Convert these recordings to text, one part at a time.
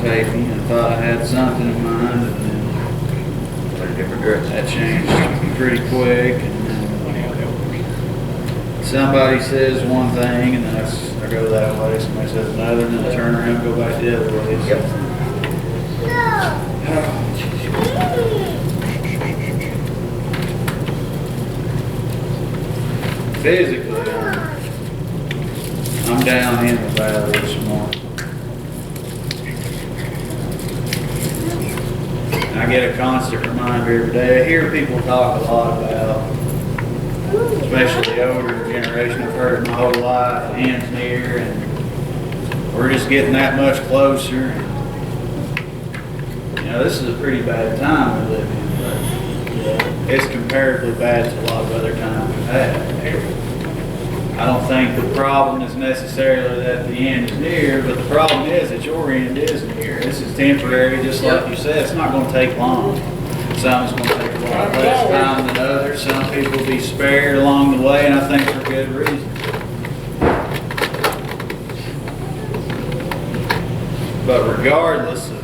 taping and thought I had something in mind, and then that changed pretty quick. And then somebody says one thing, and then I go that way. Somebody says another, and then I turn around and go back the other way. So, physically, I'm down in the valley this morning. And I get a constant reminder every day. I hear people talk a lot about, especially the older generation. I've heard it my whole life. The end's near, and we're just getting that much closer. You know, this is a pretty bad time we live in, but it's comparatively bad to a lot of other times we've had. I don't think the problem is necessarily that the end is near, but the problem is that your end is near. This is temporary, just like you said. It's not going to take long. Some's going to take a lot less time than others. Some people will be spared along the way, and I think for good reason. But regardless of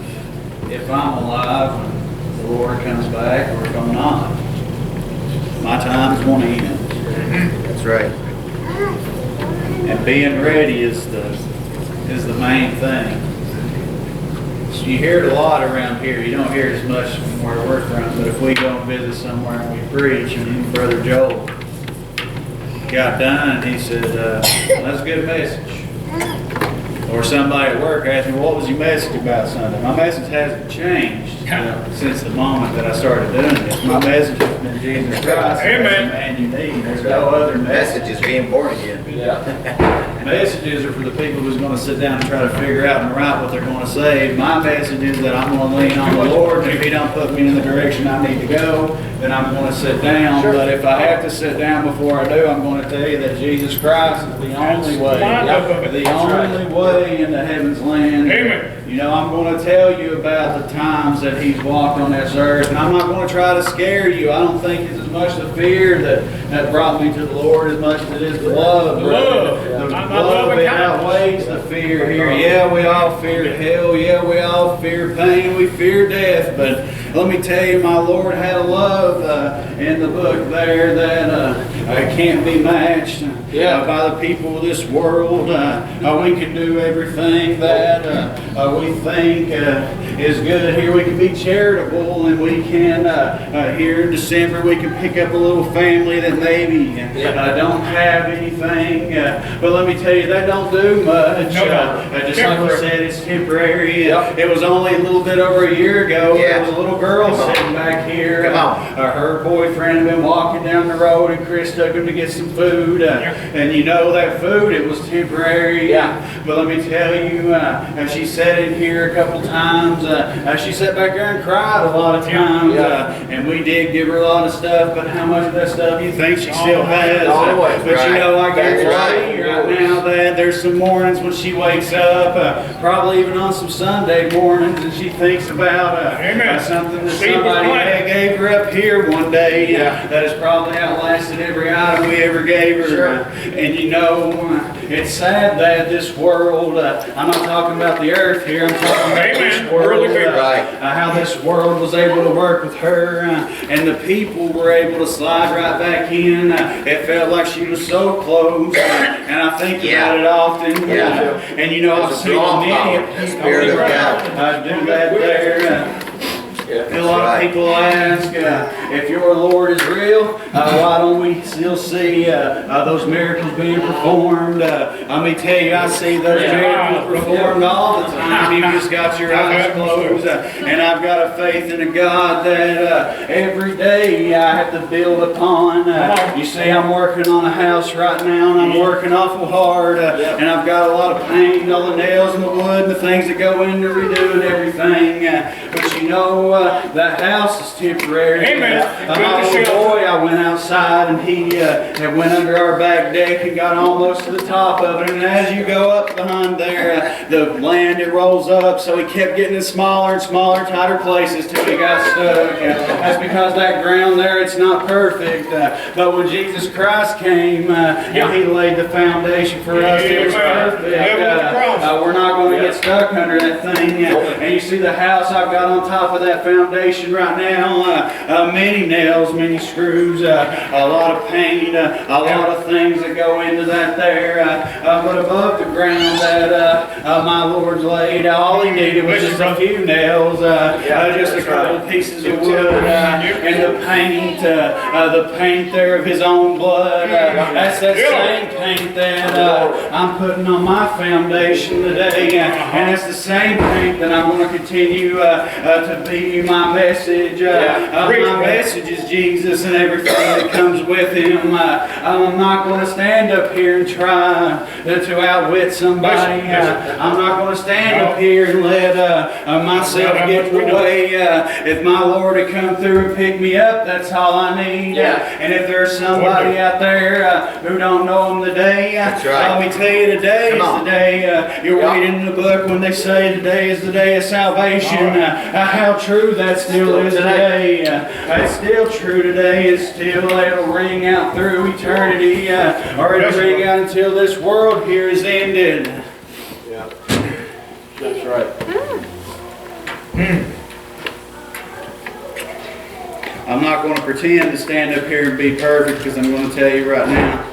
if I'm alive when the Lord comes back or if I'm not, my time's going to end. That's right. And being ready is the main thing. You hear it a lot around here. You don't hear it as much from where we're from, but if we go and visit somewhere and we preach, and Brother Joel got done and he said, that's a good message. Or somebody at work asked me, what was your message about Sunday? My message hasn't changed since the moment that I started doing this. My message has been Jesus Christ. Amen. And you need. There's no other message. Message is being born again. Messages are for the people who's going to sit down and try to figure out and write what they're going to say. My message is that I'm going to lean on the Lord, and if He don't put me in the direction I need to go, then I'm going to sit down. Sure. But if I have to sit down before I do, I'm going to tell you that Jesus Christ is the only way. The only way into heaven's land. Amen. You know, I'm going to tell you about the times that He's walked on this earth, and I'm not going to try to scare you. I don't think it's as much the fear that brought me to the Lord as much as it is the love. The love. The love it outweighs the fear here. Yeah, we all fear hell. Yeah, we all fear pain. We fear death. But let me tell you, my Lord had a love in the book there that can't be matched by the people of this world. We can do everything that we think is good here. We can be charitable, and we can, here in December, we can pick up a little family that maybe don't have anything. But let me tell you, that don't do much. Just like I said, it's temporary. It was only a little bit over a year ago. There was a little girl sitting back here. Her boyfriend had been walking down the road, and Chris took him to get some food. And you know that food, it was temporary. But let me tell you, she sat in here a couple times. She sat back there and cried a lot of times. And we did give her a lot of stuff, but how much of that stuff you think she still has? But you know, I guarantee right now that there's some mornings when she wakes up, probably even on some Sunday mornings, and she thinks about something that somebody gave her up here one day that has probably outlasted every item we ever gave her. And you know, it's sad that this world, I'm not talking about the earth here, I'm talking about this world, how this world was able to work with her, and the people were able to slide right back in. It felt like she was so close, and I think about it often. And you know, I've seen many people do that there. A lot of people ask if your Lord is real, why don't we still see those miracles being performed? Let me tell you, I see those miracles performed all the time. You just got your eyes closed. And I've got a faith in a God that every day I have to build upon. You see, I'm working on a house right now, and I'm working awful hard. And I've got a lot of paint, all the nails and the wood and the things that go into redoing everything. But you you know, that house is temporary. Amen. My little boy, I went outside and he had went under our back deck and got almost to the top of it. And as you go up behind there, the land, it rolls up. So he kept getting in smaller and smaller, tighter places till he got stuck. That's because that ground there, it's not perfect. But when Jesus Christ came, He laid the foundation for us. It was perfect. We're not going to get stuck under that thing. And you see the house I've got on top of that foundation right now. Many nails, many screws, a lot of paint, a lot of things that go into that there. But above the ground that my Lord's laid, all He needed was just a few nails, just a couple pieces of wood, and the paint there of His own blood. That's that same paint that I'm putting on my foundation today, and it's the same paint that I'm going to continue to be my message. My message is Jesus and everything that comes with Him. I'm not going to stand up here and try to outwit somebody. I'm not going to stand up here and let myself get in the way. If my Lord had come through and picked me up, that's all I need. And if there's somebody out there who don't know Him today, let me tell you, today is the day. You're reading in the book when they say today is the day of salvation. How true that still is today. It's still true today. It's still, it'll ring out through eternity, or it'll ring out until this world here is ended. Yeah, that's right. I'm not going to pretend to stand up here and be perfect, because I'm going to tell you right now,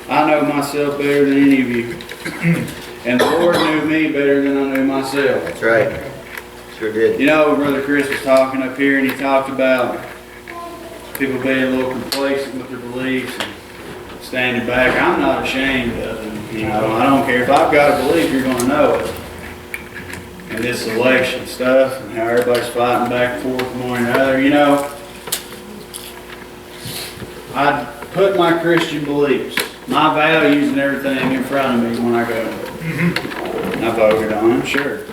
I know myself better than any of you. And the Lord knew me better than I knew myself. That's right. Sure did. You know, Brother Chris was talking up here, and he talked about people being a little complacent with their beliefs and standing back. I'm not ashamed of them. You know, I don't care. If I've got a belief, you're going to know it. And this election stuff and how everybody's fighting back and forth from one another, you know, I put my Christian beliefs, my values and everything in front of me when I go. I voted on them, sure.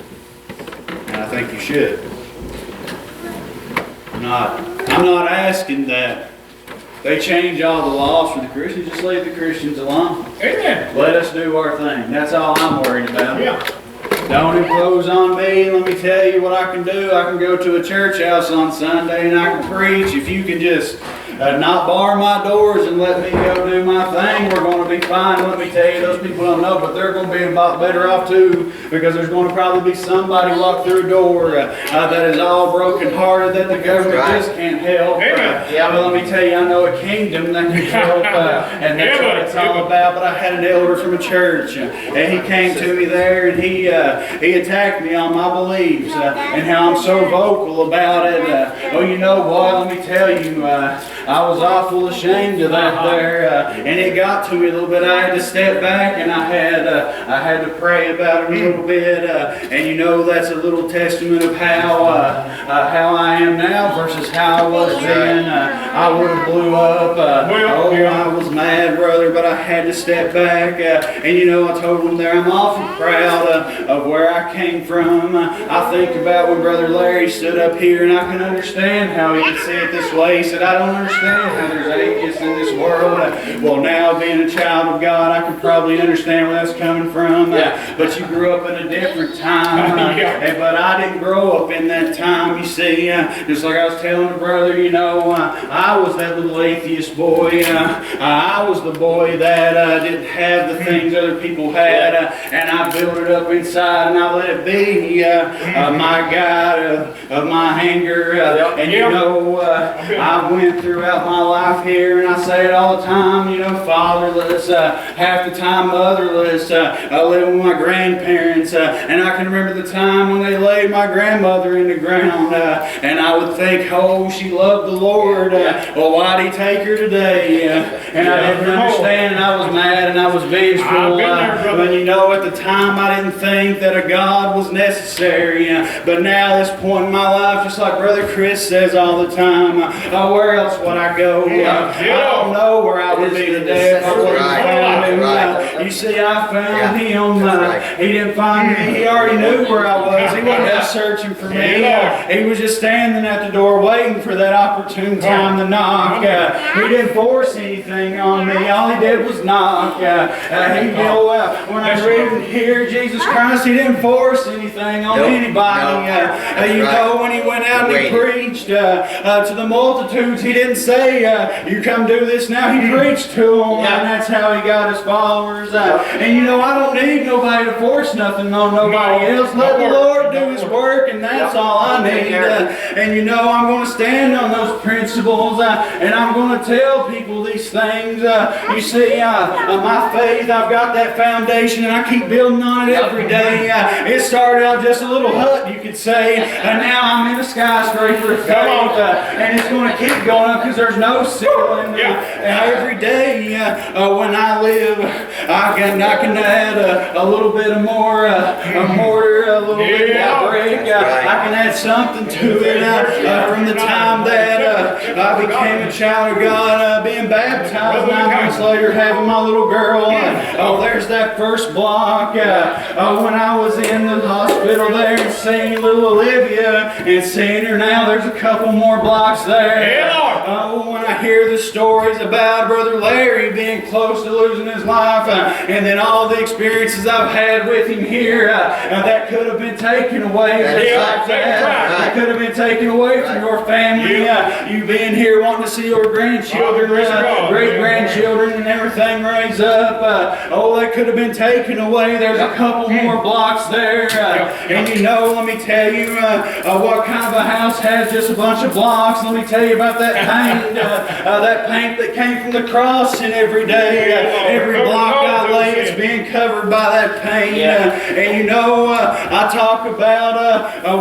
And I think you should. I'm not asking that they change all the laws for the Christians. Just leave the Christians alone. Amen. Let us do our thing. That's all I'm worried about. Yeah. Don't impose on me. Let me tell you what I can do. I can go to a church house on Sunday and I can preach. If you can just not bar my doors and let me go do my thing, we're going to be fine. Let me tell you, those people don't know, but they're going to be about better off too, because there's going to probably be somebody walk through a door that is all broken hearted that the government just can't help. But let me tell you, I know a kingdom that can help, and that's what it's all about. But I had an elder from a church, and he came to me there, and he attacked me on my beliefs and how I'm so vocal about it. Oh, you know what? Let me tell you, I was awful ashamed of that there, and it got to me a little bit. I had to step back, and I had to pray about it a little bit, and you know, that's a little testament of how I am now versus how I was then. I would have blew up. I was mad, brother, but I had to step back, and you know, I told him there, I'm awful proud of where I came from. I think about when Brother Larry stood up here, and I can understand how he could say it this way. He said, I don't understand how there's atheists in this world. Well, now being a child of God, I can probably understand where that's coming from. But you grew up in a different time. But I didn't grow up in that time, you see. Just like I was telling the brother, you know, I was that little atheist boy. I was the boy that didn't have the things other people had. And I built it up inside, and I let it be my guide of my anger. And you know, I went throughout my life here, and I say it all the time, you know, fatherless, half the time motherless, living with my grandparents, and I can remember the time when they laid my grandmother in the ground, and I would think, oh, she loved the Lord, well, why'd He take her today? And I didn't understand, and I was mad, and I was vengeful, but you know, at the time I didn't think that a God was necessary, but now, this point in my life, just like Brother Chris says all the time, where else would but I go. I don't know where I would be today if I wouldn't have found him. You see, I found him. He didn't find me. He already knew where I was. He wasn't just searching for me. He was just standing at the door waiting for that opportune time to knock. He didn't force anything on me. All he did was knock. When I read and hear Jesus Christ, he didn't force anything on anybody. When he went out and he preached to the multitudes, he didn't say, you come do this now. He preached to them, and that's how he got his followers. And I don't need nobody to force nothing on nobody else. Let the Lord do his work, and that's all I need. I'm going to stand on those principles, and I'm going to tell people these things. You see, my faith, I've got that foundation, and I keep building on it every day. It started out just a little hut, you could say, and now I'm in a skyscraper of faith, and it's going to keep going up because there's no ceiling. Every day when I live, I can add a little bit of more, a mortar, a little bit of brick. I can add something to it from the time that I became a child of God, being baptized 9 months later, having my little girl. There's that first block. When I was in the hospital there and seeing little Olivia and seeing her now, there's a couple more blocks there. When I hear the stories about Brother Larry being close to losing his life, and then all the experiences I've had with him here, that could have been taken away. That could have been taken away from your family. You being here wanting to see your grandchildren, great-grandchildren, and everything raised up. That could have been taken away. There's a couple more blocks there. Let me tell you what kind of a house has just a bunch of blocks. Let me tell you about that paint. That paint that came from the cross, and every day, every block I lay, it's being covered by that paint. I talk about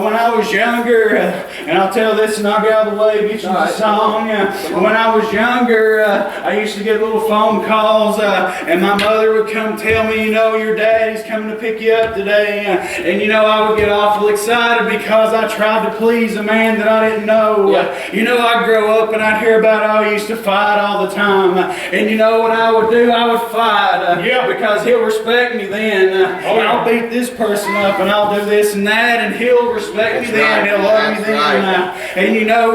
when I was younger, and I'll tell this and I'll get out of the way, get you the song. When I was younger, I used to get little phone calls, and my mother would come tell me, your daddy's coming to pick you up today. I would get awful excited because I tried to please a man that I didn't know. I'd grow up and I'd hear about how he used to fight all the time. And what I would do? I would fight because he'll respect me then. I'll beat this person up and I'll do this and that, and he'll respect me then. He'll love me then.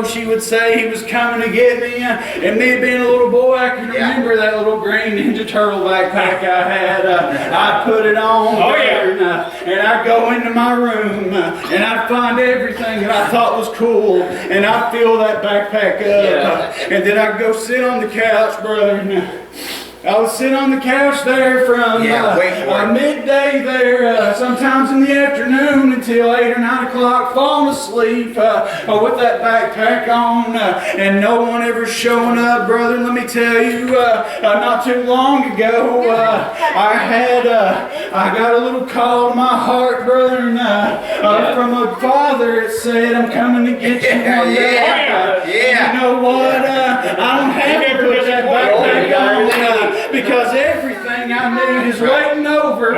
She would say he was coming to get me. And me being a little boy, I can remember that little green Ninja Turtle backpack I had. I'd put it on and I'd go into my room and I'd find everything that I thought was cool, and I'd fill that backpack up. And then I'd go sit on the couch, brother. I would sit on the couch there from midday there, sometimes in the afternoon until 8 or 9 o'clock, falling asleep with that backpack on, and no one ever showing up, brother. Let me tell you, not too long ago, I got a little call to my heart, brother, from a father that said, I'm coming to get you one day. You know what? I don't have to put that backpack on. Because everything I need is waiting over. I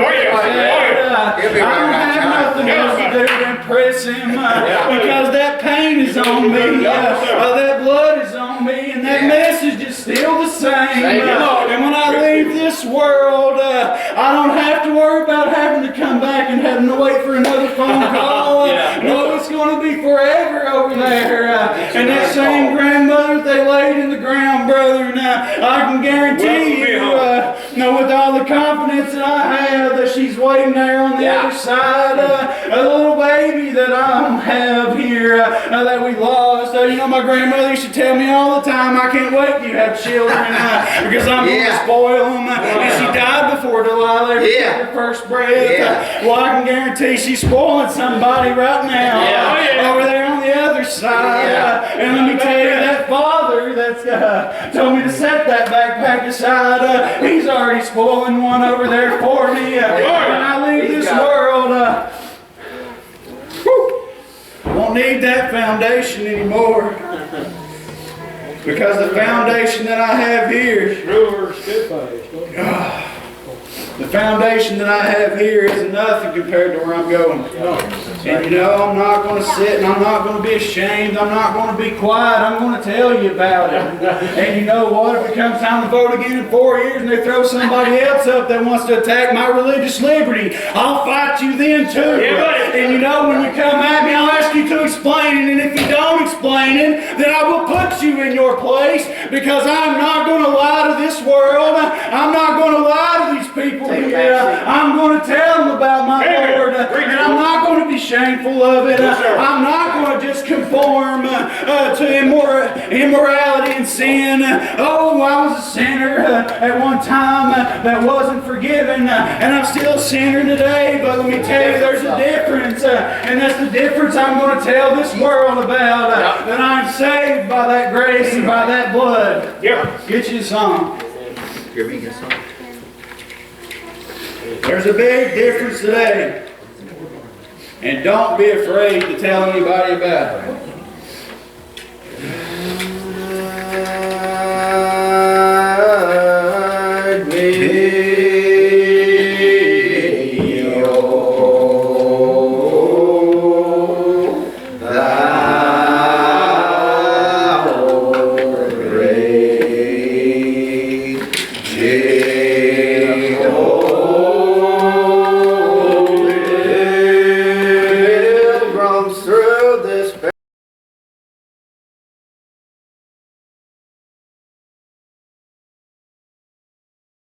don't have nothing else to do to impress him. Because that pain is on me. That blood is on me. And that message is still the same. And when I leave this world, I don't have to worry about having to come back and having to wait for another phone call. No, it's going to be forever over there. And that same grandmother they laid in the ground, brother, I can guarantee you, with all the confidence that I have, that she's waiting there on the other side. A little baby that I have here that we lost. My grandmother used to tell me all the time, I can't wait till you have children because I'm going to spoil them. And she died before Delilah ever took her first breath. Well, I can guarantee she's spoiling somebody right now over there on the other side. And let me tell you, that father that's told me to set that backpack aside, he's already spoiling one over there for me. When I leave this world, won't need that foundation anymore. Because the foundation that I have here, The foundation that I have here is nothing compared to where I'm going. And you know, I'm not going to sit and I'm not going to be ashamed. I'm not going to be quiet. I'm going to tell you about it. And you know what? If it comes time to vote again in 4 years and they throw somebody else up that wants to attack my religious liberty, I'll fight you then too. And you know, when you come at me, I'll ask you to explain it. And if you don't explain it, then I will put you in your place, because I'm not going to lie to this world. I'm not going to lie to these people. I'm going to tell them about my Lord, and I'm not going to be shameful of it. I'm not going to just conform to immorality and sin. Oh, I was a sinner at one time that wasn't forgiven, and I'm still a sinner today, but let me tell you, there's a difference, and that's the difference I'm going to tell this world about, that I'm saved by that grace and by that blood. Get you a song. Hear me, get some. There's a big difference today. And don't be afraid to tell anybody about it.